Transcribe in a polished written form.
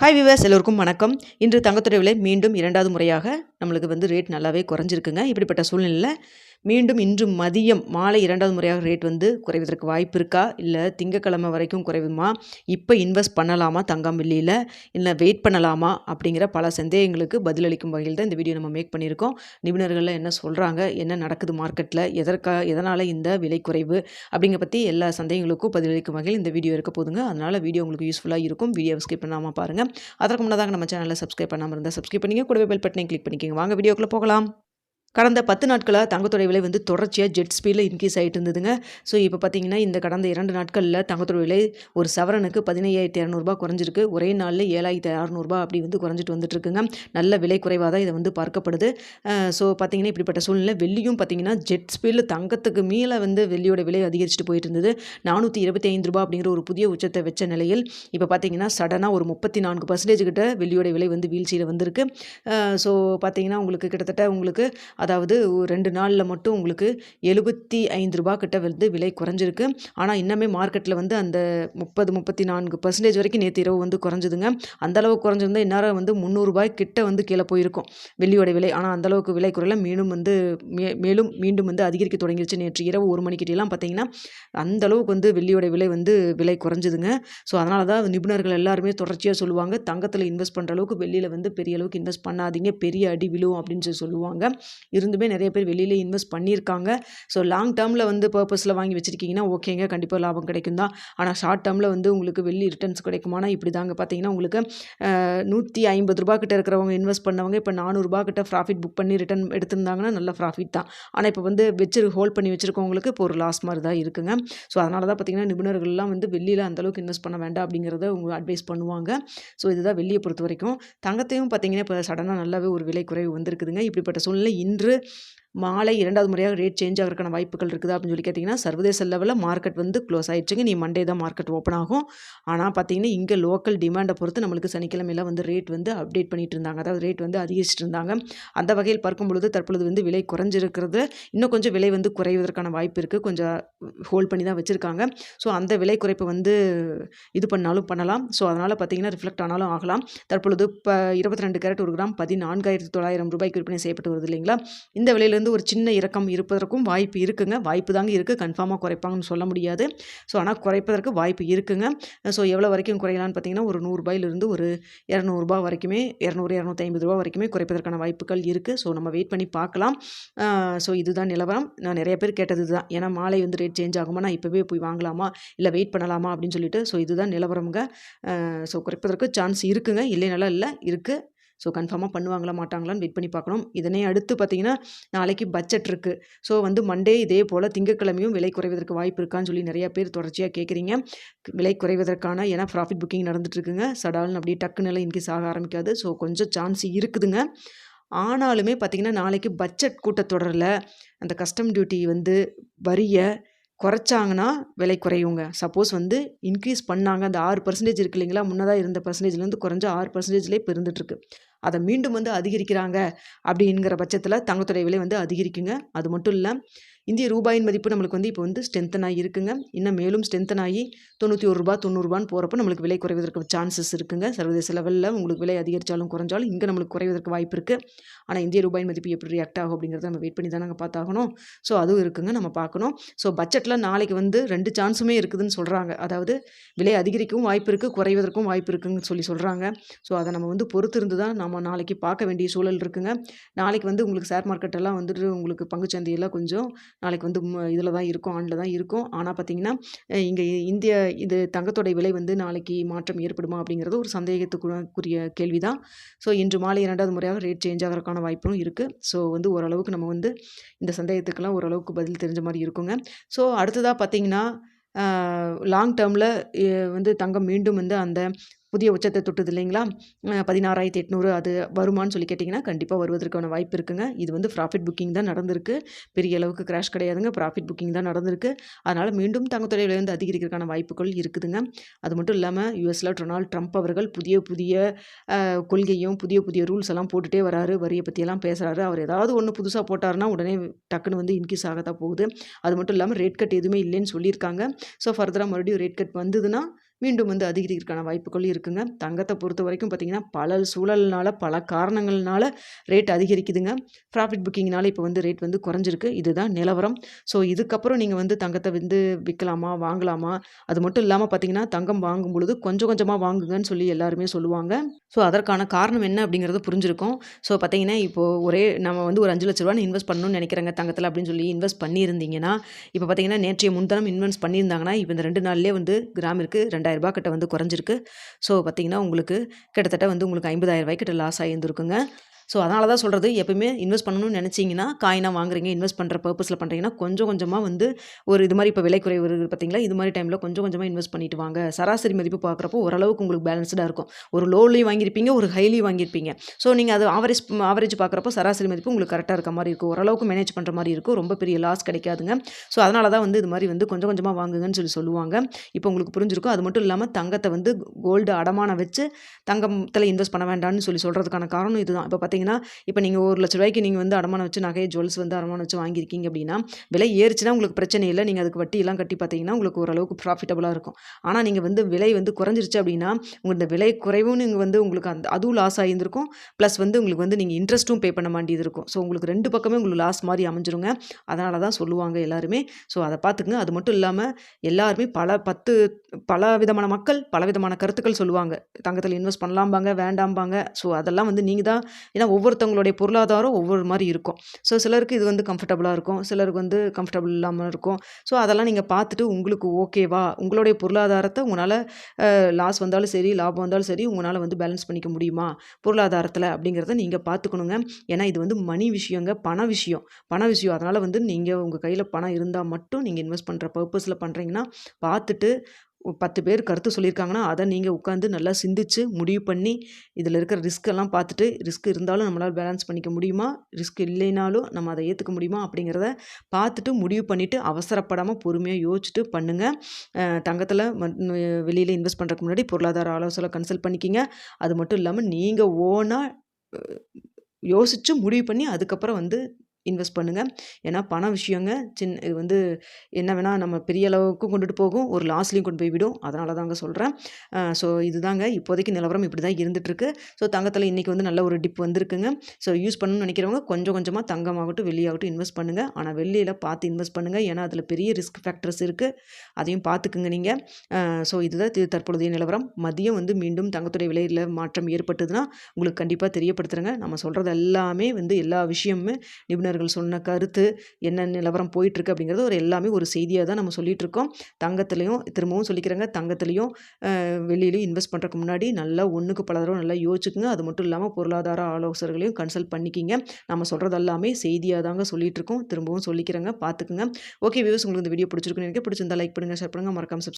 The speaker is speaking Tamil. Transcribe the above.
ஹாய் விவர்ஸ், எல்லோருக்கும் வணக்கம். இன்று தங்கத்தோட விலை மீண்டும் இரண்டாவது முறையாக நம்மளுக்கு ரேட் நல்லாவே குறைஞ்சிருக்குங்க. இப்படிப்பட்ட சூழ்நிலையில் மீண்டும் இன்று மதியம் மாலை இரண்டாவது முறையாக ரேட் குறைவதற்கு வாய்ப்பு இருக்கா, இல்லை திங்கக்கிழமை வரைக்கும் குறைவுமா, இப்போ இன்வெஸ்ட் பண்ணலாமா தங்கம் வெள்ளியில், இல்லை வெயிட் பண்ணலாமா அப்படிங்கிற பல சந்தேகங்களுக்கு பதிலளிக்கும் வகையில் தான் இந்த வீடியோ நம்ம மேக் பண்ணியிருக்கோம். நிபுணர்கள் என்ன சொல்கிறாங்க, என்ன நடக்குது மார்க்கெட்டில், எதனால் இந்த விலை குறைவு அப்படிங்கிற பற்றி எல்லா சந்தேகங்களுக்கும் பதிலளிக்கும் வகையில் இந்த வீடியோ இருக்க போதுங்க. அதனால் வீடியோ உங்களுக்கு யூஸ்ஃபுல்லாக இருக்கும். வீடியோவை ஸ்கிப் பண்ணாமல் பாருங்கள். அதற்கு முன்னதாக நம்ம சேனலில் சப்ஸ்கிரைப் பண்ணாமல் இருந்தால் சப்ஸ்கிரைப் பண்ணிங்க, கூடவே பெல் பட்டனையும் கிளிக் பண்ணிக்கோங்க. வாங்க வீடியோக்குள்ளே போகலாம். கடந்த 10 நாட்களாக தங்கத்தோட விலை தொடர்ச்சியாக ஜெட் ஸ்பீடில் இன்க்ரீஸ் ஆகிட்டு இருந்ததுங்க. ஸோ இப்போ பார்த்தீங்கன்னா இந்த கடந்த 2 நாட்களில் தங்கத்தோட விலை ஒரு சவரனுக்கு 15,200 குறைஞ்சிருக்கு. ஒரே நாளில் 7,600 அப்படி குறைஞ்சிட்டு வந்துட்டுருக்குங்க. நல்ல விலை குறைவாக தான் இதை பார்க்கப்படுது. ஸோ பார்த்தீங்கன்னா இப்படிப்பட்ட சூழ்நிலை வெள்ளியும் பார்த்தீங்கன்னா ஜெட் ஸ்பீடில் தங்கத்துக்கு மேலே வெள்ளியோட விலை அதிகரிச்சுட்டு போயிட்டு இருந்தது. 425 அப்படிங்கிற ஒரு புதிய உச்சத்தை வச்ச நிலையில் இப்போ பார்த்தீங்கன்னா சடனாக ஒரு 34% கிட்ட வெள்ளியோட விலை வீழ்ச்சியில் வந்திருக்கு. ஸோ பார்த்தீங்கன்னா உங்களுக்கு கிட்டத்தட்ட அதாவது 2 நாளில் மட்டும் உங்களுக்கு 75 கிட்ட விலை குறைஞ்சிருக்கு. ஆனால் இன்னமே மார்க்கெட்டில் அந்த 34% வரைக்கும் நேற்று இரவு குறைஞ்சதுங்க. அந்தளவு குறைஞ்சிருந்தால் இந்நேரம் 300 கிட்ட கீழே போயிருக்கும் வெள்ளியோட விலை. ஆனால் அந்தளவுக்கு விலை குறையல. மேலும் மீண்டும் அதிகரிக்க தொடங்கிருச்சு. நேற்று இரவு 1 மணிக்கிட்டலாம் பார்த்தீங்கன்னா அந்தளவுக்கு வெள்ளியோட விலை விலை குறைஞ்சதுங்க. ஸோ அதனால தான் நிபுணர்கள் எல்லாருமே தொடர்ச்சியாக சொல்லுவாங்க, தங்கத்தில் இன்வெஸ்ட் பண்ணுற அளவுக்கு வெள்ளியில் பெரிய அளவுக்கு இன்வெஸ்ட் பண்ணாதீங்க, பெரிய அடி விழும் அப்படின்னு சொல்லுவாங்க. இருந்துமே நிறைய பேர் வெளியில் இன்வெஸ்ட் பண்ணியிருக்காங்க. ஸோ லாங் டேர்மில் பர்பஸில் வாங்கி வச்சுருக்கீங்கன்னா ஓகேங்க, கண்டிப்பாக லாபம் கிடைக்கும் தான். ஆனால் ஷார்ட் டேர்மில் உங்களுக்கு வெள்ளி ரிட்டர்ன்ஸ் கிடைக்குமானா இப்படி தாங்க. பார்த்தீங்கன்னா உங்களுக்கு 150 கிட்ட இருக்கிறவங்க இன்வெஸ்ட் பண்ணவங்க இப்போ 400 கிட்ட ப்ராஃபிட் புக் பண்ணி ரிட்டர்ன் எடுத்திருந்தாங்கன்னா நல்ல ப்ராஃபிட் தான். ஆனால் இப்போ ஹோல்ட் பண்ணி வச்சுருக்கவங்களுக்கு இப்போ ஒரு லாஸ் மாதிரி தான் இருக்குங்க. ஸோ அதனால தான் பார்த்தீங்கன்னா நிபுணர்கள்லாம் வெள்ளியில் அந்தளவுக்கு இன்வெஸ்ட் பண்ண வேண்டாம் அப்படிங்கிறத அட்வைஸ் பண்ணுவாங்க. ஸோ இதுதான் வெள்ளியை பொறுத்த வரைக்கும். தங்கத்தையும் பார்த்தீங்கன்னா இப்போ சடனாக நல்லாவே ஒரு விலை குறைவு வந்திருக்குதுங்க. இப்படிப்பட்ட சூழ்நிலை இன்று மாலை 2வது முறையாக ரேட் சேஞ்ச் ஆகிறதுக்கான வாய்ப்புகள் இருக்குது அப்படின்னு சொல்லி கேட்டிங்கன்னா, சர்வதேச லெவலில் மார்க்கெட் க்ளோஸ் ஆகிடுச்சுங்க. நீ மண்டே தான் மார்க்கெட் ஓப்பன் ஆகும். ஆனால் பார்த்தீங்கன்னா இங்கே லோக்கல் டிமாண்டை பொறுத்து நம்மளுக்கு சனிக்கிழமையில் ரேட் அப்டேட் பண்ணிட்டு இருந்தாங்க. அதாவது ரேட் அதிகரிச்சிட்டு இருந்தாங்க. அந்த வகையில் பார்க்கும் பொழுது தற்பொழுது விலை குறைஞ்சிருக்கிறது. இன்னும் கொஞ்சம் விலை குறைவதற்கான வாய்ப்பு இருக்குது. கொஞ்சம் ஹோல்ட் பண்ணி தான் வச்சுருக்காங்க. ஸோ அந்த விலை குறைப்பு இது பண்ணாலும் பண்ணலாம். ஸோ அதனால் பார்த்தீங்கன்னா ரிஃப்ளெக்ட் ஆனாலும் ஆகலாம். தற்பொழுது இப்போ 22 கேரட் 1 கிராம் 14,900 விற்பனை செய்யப்பட்டு வருது இல்லைங்களா. இந்த விலையில ஒரு சின்ன இறக்கம் இருப்பதற்கும் வாய்ப்பு இருக்குங்க. வாய்ப்பு தாங்க இருக்குது. கன்ஃபார்மாக குறைப்பாங்கன்னு சொல்ல முடியாது. ஸோ ஆனால் குறைப்பதற்கு வாய்ப்பு இருக்குங்க. ஸோ எவ்வளோ வரைக்கும் குறையலான்னு பார்த்தீங்கன்னா ஒரு ₹100 ஒரு ₹200 வரைக்குமே 200 250 வரைக்குமே குறைப்பதற்கான வாய்ப்புகள் இருக்குது. ஸோ நம்ம வெயிட் பண்ணி பார்க்கலாம். ஸோ இதுதான் நிலவரம். நான் நிறைய பேர் கேட்டது தான், ஏன்னா மாலை ரேட் சேஞ்ச் ஆகுமா, நான் இப்போவே போய் வாங்கலாமா இல்லை வெயிட் பண்ணலாமா அப்படின்னு சொல்லிட்டு. ஸோ இதுதான் நிலவரம்ங்க. ஸோ குறைப்பதற்கு சான்ஸ் இருக்குங்க, இல்லைனாலும் இல்லை, இருக்குது. ஸோ கன்ஃபார்மாக பண்ணுவாங்களா மாட்டாங்களான்னு வெயிட் பண்ணி பார்க்கணும். இதனை அடுத்து பார்த்தீங்கன்னா நாளைக்கு பட்ஜெட் இருக்குது. ஸோ மண்டே இதே போல் திங்கட்கிழமையும் விலை குறைவதற்கு வாய்ப்பு இருக்கான்னு சொல்லி நிறையா பேர் தொடர்ச்சியாக கேட்குறீங்க. விலை குறைவதற்கான ஏன்னா ப்ராஃபிட் புக்கிங் நடந்துட்டுருக்குங்க. சடால்னு அப்படியே டக்குன்னு இன்க்ரீஸ் ஆக ஆரம்பிக்காது. ஸோ கொஞ்சம் சான்ஸ் இருக்குதுங்க. ஆனாலுமே பார்த்தீங்கன்னா நாளைக்கு பட்ஜெட் கூட்டத்தொடரில் அந்த கஸ்டம் டியூட்டி வரிய குறைச்சாங்கன்னா விலை குறையுங்க. சப்போஸ் இன்க்ரீஸ் பண்ணாங்க, அந்த 6% இருக்கு இல்லைங்களா, முன்னதாக இருந்த பர்சன்டேஜ்லேருந்து குறைஞ்ச 6%லே இப்போ இருந்துகிட்ருக்கு. அதை மீண்டும் அதிகரிக்கிறாங்க அப்படிங்கிற பட்சத்தில் தங்கத்துடைய விலை அதிகரிக்குங்க. அது மட்டும் இல்லை, இந்திய ரூபாயின் மதிப்பு நம்மளுக்கு இப்போ ஸ்ட்ரென்தன் ஆகி இருக்குங்க. இன்னும் மேலும் ஸ்ட்ரென்தன் ஆகி ₹91 90 போகிறப்போ நம்மளுக்கு விலை குறைவதற்கு சான்சஸ் இருக்குங்க. சர்வதேச லெவலில் உங்களுக்கு விலை அதிகரித்தாலும் குறைஞ்சாலும் இங்கே நம்மளுக்கு குறைவதற்கு வாய்ப்பு இருக்குது. ஆனால் இந்திய ரூபாயின் மதிப்பு எப்படி ரியாக்ட் ஆகும் அப்படிங்கிறத நம்ம வெயிட் பண்ணி தான் நாங்கள் பார்த்தாகணும். ஸோ அதுவும் இருக்குங்க, நம்ம பார்க்கணும். ஸோ பட்ஜெட்டில் நாளைக்கு 2 சான்ஸுமே இருக்குதுன்னு சொல்கிறாங்க. அதாவது விலை அதிகரிக்கவும் வாய்ப்பு இருக்குது, குறைவதற்கும் வாய்ப்பு இருக்குதுன்னு சொல்கிறாங்க. ஸோ அதை நம்ம பொறுத்து இருந்து தான் நம்ம நாளைக்கு பார்க்க வேண்டிய சூழல் இருக்குங்க. நாளைக்கு உங்களுக்கு ஷேர் மார்க்கெட்டெல்லாம் உங்களுக்கு பங்குச்சந்தையெல்லாம் கொஞ்சம் நாளைக்கு இதில் தான் இருக்கும், ஆனில் தான் இருக்கும். ஆனால் பார்த்தீங்கன்னா இங்கே இது தங்கத்தோடைய விலை நாளைக்கு மாற்றம் ஏற்படுமா அப்படிங்கிறது ஒரு சந்தேகத்துக்குரிய கேள்வி தான். ஸோ இன்று மாலை 2வது முறையாக ரேட் சேஞ்ச் ஆகிறதுக்கான வாய்ப்பும் இருக்குது. ஸோ ஓரளவுக்கு நம்ம இந்த சந்தேகத்துக்கெல்லாம் ஓரளவுக்கு பதில் தெரிஞ்ச மாதிரி இருக்குங்க. ஸோ அடுத்ததாக பார்த்தீங்கன்னா லாங் டேர்மில் தங்கம் மீண்டும் அந்த புதிய உச்சத்தை தொட்டுது இல்லைங்களா, 16,800 அது வருமானு சொல்லி கேட்டிங்கன்னா கண்டிப்பாக வருவதற்கான வாய்ப்பு இருக்குங்க. இது ப்ராஃபிட் புக்கிங் தான் நடந்திருக்கு. பெரிய அளவுக்கு கிராஷ் கிடையாதுங்க, ப்ராஃபிட் புக்கிங் தான் நடந்திருக்கு. அதனால் மீண்டும் தங்கத்துடைய விலை அதிகரிக்கிறதுக்கான வாய்ப்புகள் இருக்குதுங்க. அது மட்டும் இல்லாமல் யூஎஸில் டொனால்ட் ட்ரம்ப் அவர்கள் புதிய கொள்கையும் புதிய ரூல்ஸ் எல்லாம் போட்டுகிட்டே வராரு. வரியை பற்றியெல்லாம் பேசுகிறாரு. அவர் ஏதாவது ஒன்று புதுசாக போட்டாருன்னா உடனே டக்குன்னு இன்க்ரீஸ் ஆகத்தான் போகுது. அது மட்டும் இல்லாமல் ரேட் கட் எதுவுமே இல்லைன்னு சொல்லியிருக்காங்க. ஸோ ஃபர்தராக மறுபடியும் ரேட் கட் வந்ததுன்னா மீண்டும் வந்து அதிகரிக்கிறதுக்கான வாய்ப்புகள் இருக்குங்க. தங்கத்த பொறுத்தவரைக்கும் பார்த்தீங்கன்னா, பல சூழல்னால, பல காரணங்கள்னால ரேட் அதிகரிக்குதுங்க. ப்ராஃபிட் புக்கிங்னால இப்போ வந்து ரேட் வந்து குறைஞ்சிருக்கு. இதுதான் நிலவரம். ஸோ இதுக்கப்புறம் நீங்க வந்து தங்கத்த வந்து விக்கலாமா? வாங்கலாமா? அது மட்டும் இல்லாம பார்த்தீங்கன்னா, தங்கம் வாங்கும் பொழுது கொஞ்சம் கொஞ்சமா வாங்குங்கன்னு சொல்லி எல்லாருமே சொல்லுவாங்க. ஸோ அதற்கான காரணம் என்ன அப்படிங்கிறது புரிஞ்சிருக்கும். ஸோ பார்த்தீங்கன்னா, இப்போ நம்ம வந்து ஒரு ரூ. 5,00,000 இன்வெஸ்ட் பண்ணணும்னு நினைக்கிறேங்க தங்கத்தில அப்படின்னு சொல்லி இன்வெஸ்ட் பண்ணியிருந்தீங்கன்னா, இப்போ பார்த்தீங்கன்னா, நேற்றைய முன்தினம் இன்வெஸ்ட் பண்ணியிருந்தாங்கன்னா, இப்போ இந்த 2 நாள்லயே வந்து கிராமிற்கு ரூ. 2,000 கிட்ட வந்து குறைஞ்சிருக்கு. ஸோ பார்த்தீங்கன்னா, உங்களுக்கு கிட்டத்தட்ட வந்து உங்களுக்கு ரூ. 50,000 கிட்ட லாஸ் ஆயிருந்திருக்குங்க. ஸோ அதனால தான் சொல்றது, எப்பயுமே இன்வெஸ்ட் பண்ணணும்னு நினச்சிங்கன்னா, காயினா வாங்குறீங்க, இன்வெஸ்ட் பண்ணுற பர்ப்பஸில் பண்ணுறீங்கன்னா, கொஞ்சம் கொஞ்சமா வந்து ஒரு இது மாரி இப்போ விலை குறைவு இருக்குது பார்த்தீங்களா, இது மாரி டைமில் கொஞ்சம் கொஞ்சமா இன்வெஸ்ட் பண்ணிட்டு வாங்க. சராசரி மதிப்பு பார்க்குறப்போ ஓரளவுக்கு உங்களுக்கு பேலன்ஸ்டா இருக்கும். ஒரு லோலயும் வாங்கியிருப்பீங்க, ஒரு ஹைலயும் வாங்கியிருப்பீங்க. ஸோ நீங்க அது ஆவரேஜ் பார்க்குறப்போ சராசரி மதிப்பு உங்களுக்கு கரெக்ட்டா இருக்க மாரி இருக்கும். ஓரளவுக்கு மேனேஜ் பண்ணுற மாரி இருக்கும். ரொம்ப பெரிய லாஸ் கிடைக்காதுங்க. ஸோ அதனால தான் வந்து இது மாரி வந்து கொஞ்சம் கொஞ்சமா வாங்குங்கன்னு சொல்லி சொல்லுவாங்க. இப்போ உங்களுக்கு புரிஞ்சிருக்கும். அது மட்டும் இல்லாம தங்கத்த வந்து கோல்டு அடமானம் வச்சு தங்கத்துல இன்வெஸ்ட் பண்ண வேண்டாம்னு சொல்லி சொல்றதுக்கான காரணம் இதுதான். இப்போ பார்த்தீங்கன்னா, இப்போ நீங்க ரூ. 1,00,000 நீங்க வந்து அடமானம் வச்சு நகை, ஜுவல்ஸ் வந்து அடமானம் வச்சு வாங்கியிருக்கீங்க அப்படின்னா, விலை ஏறுச்சுன்னா உங்களுக்கு பிரச்சனை இல்ல. நீங்க அதுக்கு வட்டியெல்லாம் கட்டி பார்த்தீங்கன்னா, உங்களுக்கு ஓரளவுக்கு ப்ராஃபிட்டபுளா இருக்கும். ஆனா நீங்க வந்து விலை வந்து குறைஞ்சிருச்சு அப்படின்னா, இந்த விலை குறைவும் நீங்க வந்து உங்களுக்கு அதுவும் லாஸ் ஆகியிருந்திருக்கும். ப்ளஸ் வந்து உங்களுக்கு வந்து நீங்க இன்ட்ரெஸ்ட்டும் பே பண்ண வேண்டியது இருக்கும். ஸோ உங்களுக்கு 2 பக்கமே உங்களுக்கு லாஸ் மாரி அமைஞ்சிருங்க. அதனால தான் சொல்லுவாங்க எல்லாருமே. ஸோ அத பார்த்துக்கங்க. அது மட்டும் இல்லாம எல்லாருமே பல விதமான மக்கள் பல விதமான கருத்துக்கள் சொல்லுவாங்க. தங்கத்தில இன்வெஸ்ட் பண்ணலாம்பாங்க, வேண்டாம்பாங்க. ஸோ அதெல்லாம் வந்து நீங்க தான், ஏன்னா ஒவ்வொருத்தவங்களுடைய பொருளாதாரம் ஒவ்வொரு மாரி இருக்கும். ஸோ சிலருக்கு இது வந்து கம்ஃபர்டபுளா இருக்கும். சிலருக்கு வந்து கம்ஃபர்டபுள் இல்லாம இருக்கும். ஸோ அதெல்லாம் நீங்க பார்த்துட்டு உங்களுக்கு ஓகேவா? உங்களுடைய பொருளாதாரத்த உங்கனால லாஸ் வந்தாலும் சரி, லாபம் வந்தாலும் சரி, உங்கனால வந்து பேலன்ஸ் பண்ணிக்க முடியுமா? பொருளாதாரத்தில அப்படிங்கிறத நீங்க பார்த்துக்கணுங்க. ஏன்னா இது வந்து மணி விஷயங்க. பண விஷயம். பண விஷயம். அதனால வந்து நீங்க உங்க கையில பணம் இருந்தா மட்டும் நீங்க இன்வெஸ்ட் பண்ற பர்ப்பஸ்ல பண்றீங்கன்னா, பார்த்துட்டு 10 பேர் கருத்து சொல்லியிருக்காங்கன்னா, அத நீங்க உட்காந்து நல்லா சிந்திச்சு, முடிவு பண்ணி, இதில இருக்கிற ரிஸ்க் எல்லாம் பார்த்துட்டு, ரிஸ்க் இருந்தாலும் நம்மளால பேலன்ஸ் பண்ணிக்க முடியுமா? ரிஸ்க் இல்லைனாலும் நம்ம அத ஏத்துக்க முடியுமா? அப்படிங்கிறத பார்த்துட்டு, முடிவு பண்ணிட்டு, அவசரப்படாம பொறுமையா யோசிச்சுட்டு பண்ணுங்க. தங்கத்தில வெளியில இன்வெஸ்ட் பண்றதுக்கு முன்னாடி பொருளாதார ஆலோசகர கன்சல்ட் பண்ணிக்கங்க. அது மட்டும் இல்லாம நீங்க ஓனா அ யோசிச்சு முடிவு பண்ணி அதுக்கப்புறம் வந்து இன்வெஸ்ட் பண்ணுங்க. ஏன்னா பண விஷயங்க. இது வந்து என்ன வேணா நம்ம பெரிய அளவுக்கும் கொண்டுட்டு போகும். ஒரு லாஸ்லயும் கொண்டு போய் விடும். அதனால தாங்க சொல்றேன். ஸோ இதுதாங்க இப்போதைக்கு நிலவரம் இப்படி தான் இருந்துட்டுருக்கு. ஸோ தங்கத்தில இன்னைக்கு வந்து நல்ல ஒரு டிப் வந்திருக்குங்க. ஸோ யூஸ் பண்ணணும்னு நினைக்கிறவங்க கொஞ்சம் கொஞ்சமா தங்கமாகட்டும், வெள்ளியாகட்டும் இன்வெஸ்ட் பண்ணுங்க. ஆனா வெள்ளியில பார்த்து இன்வெஸ்ட் பண்ணுங்க. ஏன்னா அதில பெரிய ரிஸ்க் ஃபேக்டர்ஸ் இருக்கு. அதையும் பார்த்துக்குங்க நீங்க. ஸோ இதுதான் தற்பொழுதைய நிலவரம். மதியம் வந்து மீண்டும் தங்கத்துடைய விலையில மாற்றம் ஏற்பட்டதுன்னா, உங்களுக்கு கண்டிப்பா தெரியப்படுத்துறேங்க. நம்ம சொல்றது எல்லாமே வந்து எல்லா விஷயமுமே நிபுணர்கள் சொன்ன கருத்து, என்ன நிலவரம் போயிட்டுருக்கு அப்படிங்கிறது எல்லாமே ஒரு செய்தியா தான் நம்ம சொல்லிட்டுருக்கோம். தங்கத்திலயும் திரும்பவும் சொல்லிக்கிறேங்க, தங்கத்திலயும் வெள்ளியிலயும் இன்வெஸ்ட் பண்றதுக்கு முன்னாடி நல்லா ஒண்ணுக்கு பல தடவ நல்லா யோசிச்சுக்குங்க. அது மட்டும் இல்லாம பொருளாதார ஆலோசகர்களையும் கன்சல்ட் பண்ணிக்கிங்க. நம்ம சொல்றது எல்லாமே செய்தியா தாங்க சொல்லிட்டுருக்கோம். திரும்பவும் சொல்லிக்கிறேங்க, பார்த்துக்குங்க. ஓகே வியூவர்ஸ், உங்களுக்கு இந்த வீடியோ பிடிச்சிருக்குன்னு நினைக்கிறேன். பிடிச்சிருந்தா லைக் பண்ணுங்க, ஷேர் பண்ணுங்க, மறக்காம